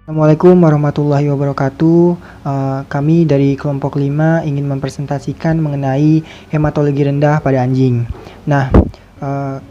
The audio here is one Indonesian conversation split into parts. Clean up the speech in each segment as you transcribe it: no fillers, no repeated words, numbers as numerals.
Assalamualaikum warahmatullahi wabarakatuh. Kami dari kelompok 5 ingin mempresentasikan mengenai hematologi rendah pada anjing. Nah,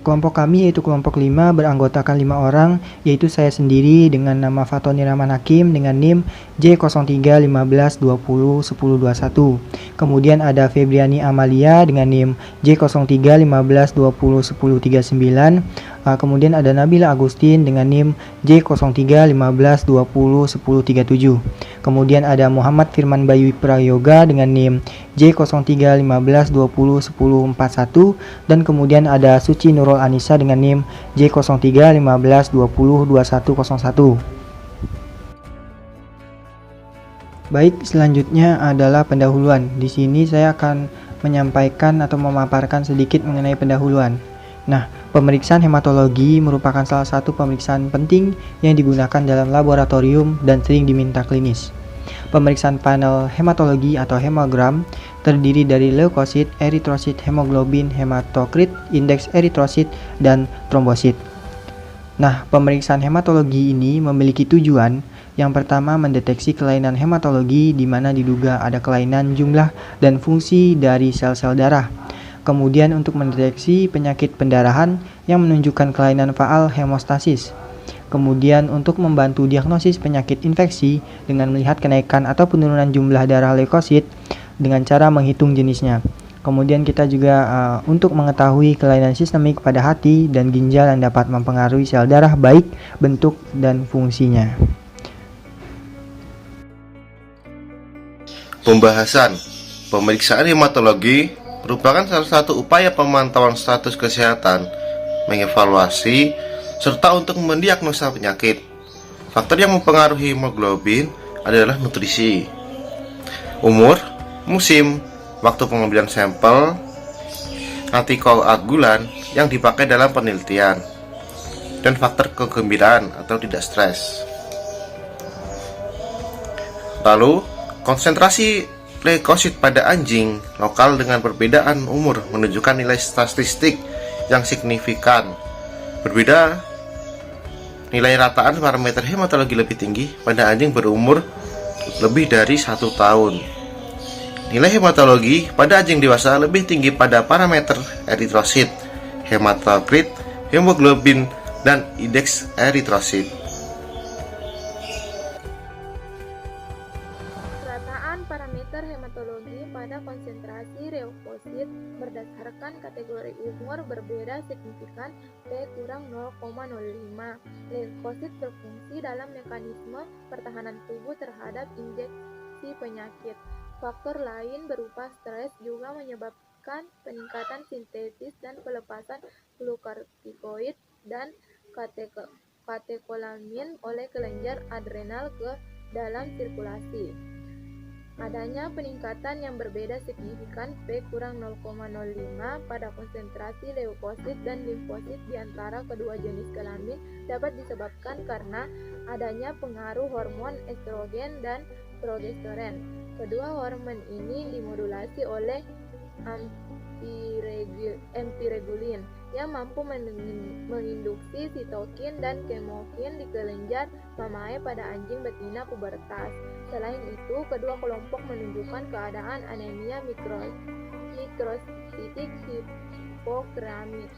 kelompok kami yaitu kelompok 5 beranggotakan 5 orang, yaitu saya sendiri dengan nama Fatoni Rahman Hakim dengan NIM J0315201021. Kemudian ada Febriani Amalia dengan NIM J0315201039. Kemudian ada Nabila Agustin dengan NIM J0315201037. Kemudian ada Muhammad Firman Bayu Prayoga dengan NIM J0315201041 dan kemudian ada Suci Nurul Anissa dengan NIM J0315202101. Baik, selanjutnya adalah pendahuluan. Di sini saya akan menyampaikan atau memaparkan sedikit mengenai pendahuluan. Nah, pemeriksaan hematologi merupakan salah satu pemeriksaan penting yang digunakan dalam laboratorium dan sering diminta klinis. Pemeriksaan panel hematologi atau hemogram terdiri dari leukosit, eritrosit, hemoglobin, hematokrit, indeks eritrosit, dan trombosit. Nah, pemeriksaan hematologi ini memiliki tujuan. Yang pertama, mendeteksi kelainan hematologi di mana diduga ada kelainan jumlah dan fungsi dari sel-sel darah. Kemudian untuk mendeteksi penyakit pendarahan yang menunjukkan kelainan faal hemostasis. Kemudian untuk membantu diagnosis penyakit infeksi dengan melihat kenaikan atau penurunan jumlah darah leukosit dengan cara menghitung jenisnya. Kemudian kita juga untuk mengetahui kelainan sistemik pada hati dan ginjal yang dapat mempengaruhi sel darah baik bentuk dan fungsinya. Pembahasan pemeriksaan hematologi merupakan salah satu upaya pemantauan status kesehatan, mengevaluasi, serta untuk mendiagnosa penyakit. Faktor yang mempengaruhi hemoglobin adalah nutrisi, umur, musim, waktu pengambilan sampel, antikoagulan yang dipakai dalam penelitian, dan faktor kegembiraan atau tidak stres. Lalu, konsentrasi leukosit pada anjing lokal dengan perbedaan umur menunjukkan nilai statistik yang signifikan. Berbeda nilai rataan parameter hematologi lebih tinggi pada anjing berumur lebih dari 1 tahun. Nilai hematologi pada anjing dewasa lebih tinggi pada parameter eritrosit, hematokrit, hemoglobin, dan indeks eritrosit. Parameter hematologi pada konsentrasi leukosit berdasarkan kategori umur berbeda signifikan P-0,05. Leukosit berfungsi dalam mekanisme pertahanan tubuh terhadap injeksi penyakit. Faktor lain berupa stres juga menyebabkan peningkatan sintesis dan pelepasan glukortikoid dan katekolamin oleh kelenjar adrenal ke dalam sirkulasi. Adanya peningkatan yang berbeda signifikan P-0,05 pada konsentrasi leukosit dan limfosit di antara kedua jenis kelamin dapat disebabkan karena adanya pengaruh hormon estrogen dan progesteron. Kedua hormon ini dimodulasi oleh empiregulin yang mampu menginduksi sitokin dan kemokin di kelenjar mamae pada anjing betina pubertas. Selain itu, kedua kelompok menunjukkan keadaan anemia mikrositik hipokramik.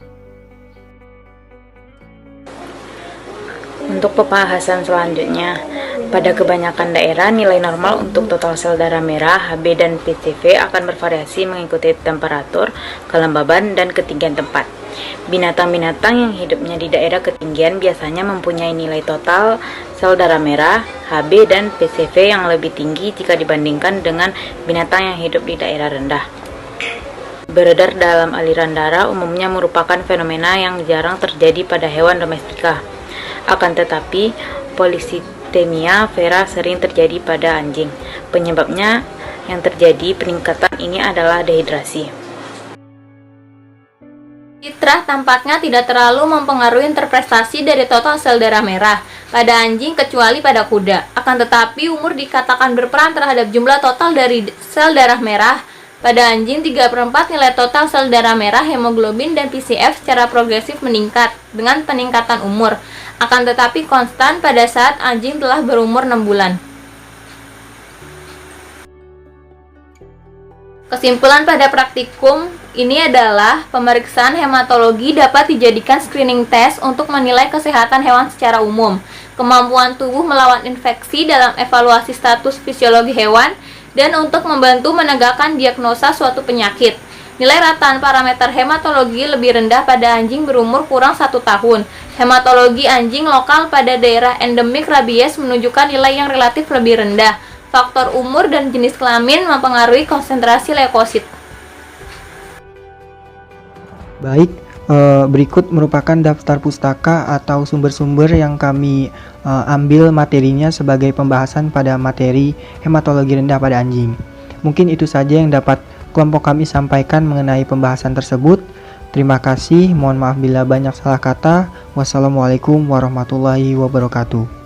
Untuk pembahasan selanjutnya, pada kebanyakan daerah nilai normal untuk total sel darah merah, Hb dan PCV akan bervariasi mengikuti temperatur, kelembaban, dan ketinggian tempat. Binatang-binatang yang hidupnya di daerah ketinggian biasanya mempunyai nilai total sel darah merah, Hb, dan PCV yang lebih tinggi jika dibandingkan dengan binatang yang hidup di daerah rendah. Beredar dalam aliran darah umumnya merupakan fenomena yang jarang terjadi pada hewan domestika. Akan tetapi, polisitemia vera sering terjadi pada anjing. Penyebabnya yang terjadi peningkatan ini adalah dehidrasi. Fitrah tampaknya tidak terlalu mempengaruhi interpretasi dari total sel darah merah pada anjing kecuali pada kuda. Akan tetapi, umur dikatakan berperan terhadap jumlah total dari sel darah merah. Pada anjing, 3/4 nilai total sel darah merah, hemoglobin, dan PCF secara progresif meningkat dengan peningkatan umur. akan tetapi konstan pada saat anjing telah berumur 6 bulan. Kesimpulan pada praktikum ini adalah pemeriksaan hematologi dapat dijadikan screening test untuk menilai kesehatan hewan secara umum, kemampuan tubuh melawan infeksi dalam evaluasi status fisiologi hewan, dan untuk membantu menegakkan diagnosa suatu penyakit. Nilai rataan parameter hematologi lebih rendah pada anjing berumur kurang 1 tahun. Hematologi anjing lokal pada daerah endemik rabies menunjukkan nilai yang relatif lebih rendah. Faktor umur dan jenis kelamin mempengaruhi konsentrasi leukosit. Baik, berikut merupakan daftar pustaka atau sumber-sumber yang kami ambil materinya sebagai pembahasan pada materi hematologi rendah pada anjing. Mungkin itu saja yang dapat kelompok kami sampaikan mengenai pembahasan tersebut. Terima kasih, mohon maaf bila banyak salah kata. Wassalamualaikum warahmatullahi wabarakatuh.